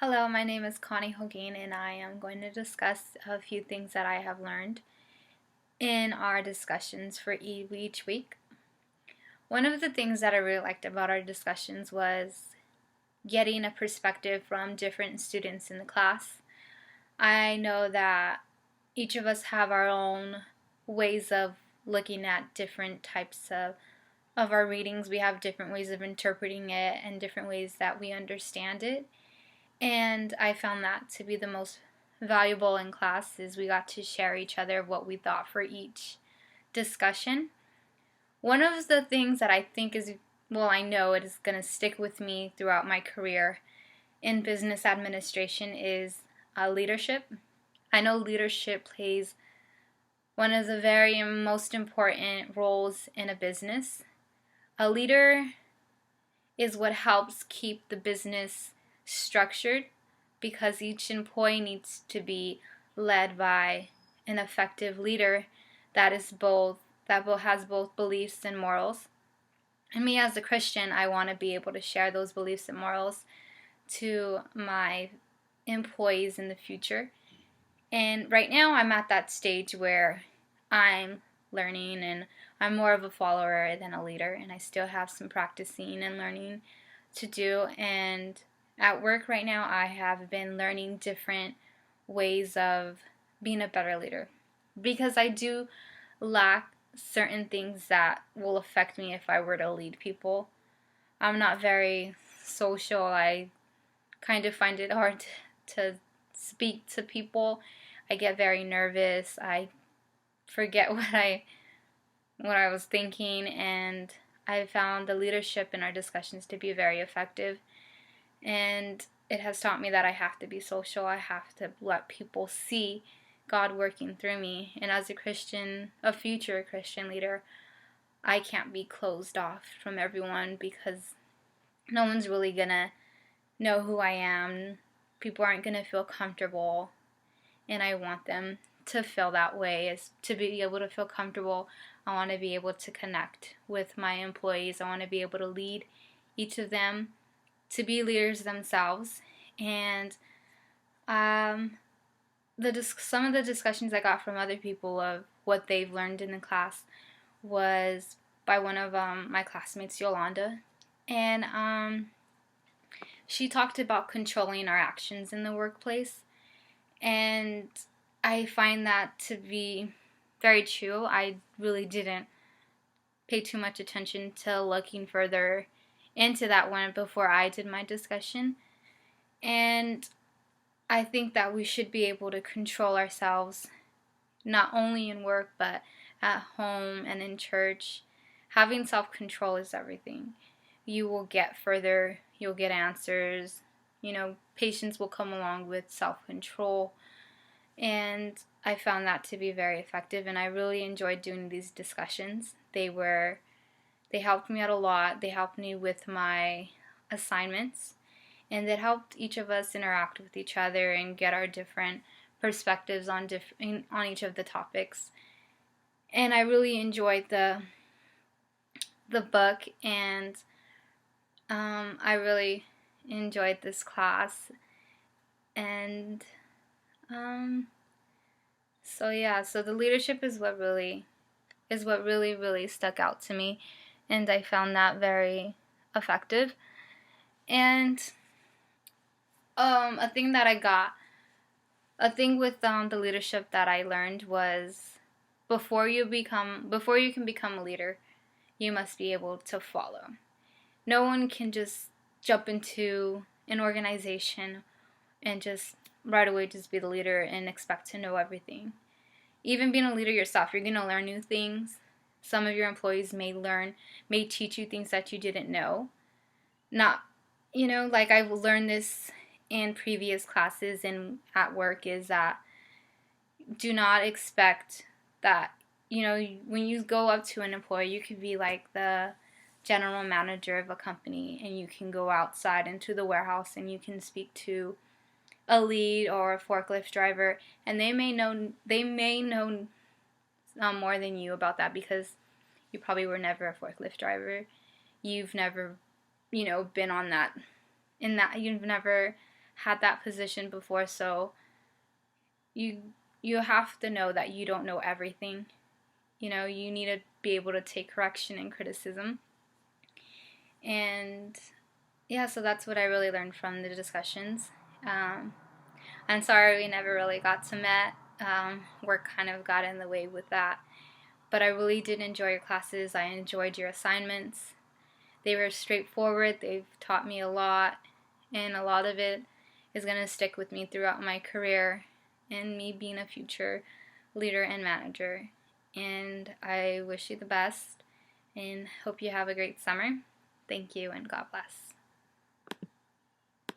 Hello, my name is Connie Hogan, and I am going to discuss a few things that I have learned in our discussions for each week. One of the things that I really liked about our discussions was getting a perspective from different students in the class. I know that each of us have our own ways of looking at different types of our readings. We have different ways of interpreting it and different ways that we understand it. And I found that to be the most valuable in class is we got to share each other what we thought for each discussion. One of the things that I think is, well, I know it is going to stick with me throughout my career in business administration is leadership. I know leadership plays one of the very most important roles in a business. A leader is what helps keep the business structured because each employee needs to be led by an effective leader that has both beliefs and morals. And me as a Christian, I want to be able to share those beliefs and morals to my employees in the future. And right now I'm at that stage where I'm learning and I'm more of a follower than a leader, and I still have some practicing and learning to do. And at work right now, I have been learning different ways of being a better leader because I do lack certain things that will affect me if I were to lead people. I'm not very social. I kind of find it hard to speak to people. I get very nervous. I forget what I was thinking, and I found the leadership in our discussions to be very effective. And it has taught me that I have to be social. I have to let people see God working through me. And as a Christian, a future Christian leader, I can't be closed off from everyone because no one's really gonna know who I am. People aren't gonna feel comfortable, and I want them to feel that way. Is to be able to feel comfortable. I want to be able to connect with my employees. I want to be able to lead each of them to be leaders themselves. And some of the discussions I got from other people of what they've learned in the class was by one of my classmates, Yolanda, and she talked about controlling our actions in the workplace, and I find that to be very true. I really didn't pay too much attention to looking further into that one before I did my discussion. And I think that we should be able to control ourselves not only in work but at home and in church. Having self-control is everything. You will get further, you'll get answers. Patience will come along with self-control. And I found that to be very effective, and I really enjoyed doing these discussions. They helped me out a lot. They helped me with my assignments, and it helped each of us interact with each other and get our different perspectives on each of the topics. And I really enjoyed the book, and I really enjoyed this class. And so the leadership is what really really stuck out to me, and I found that very effective. And a thing with the leadership that I learned was before you can become a leader, you must be able to follow. No one can just jump into an organization and just right away just be the leader and expect to know everything. Even being a leader yourself, you're going to learn new things. Some of your employees may teach you things that you didn't know. Not, like I've learned this in previous classes and at work, is that do not expect that, when you go up to an employee, you could be like the general manager of a company, and you can go outside into the warehouse and you can speak to a lead or a forklift driver, and they may know more than you about that because you probably were never a forklift driver. You've never, been on that, you've never had that position before, so you you have to know that you don't know everything. You know, you need to be able to take correction and criticism. And yeah, so that's what I really learned from the discussions. I'm sorry we never really got to meet. Work kind of got in the way with that. But I really did enjoy your classes. I enjoyed your assignments. They were straightforward. They've taught me a lot. And a lot of it is going to stick with me throughout my career and me being a future leader and manager. And I wish you the best and hope you have a great summer. Thank you and God bless.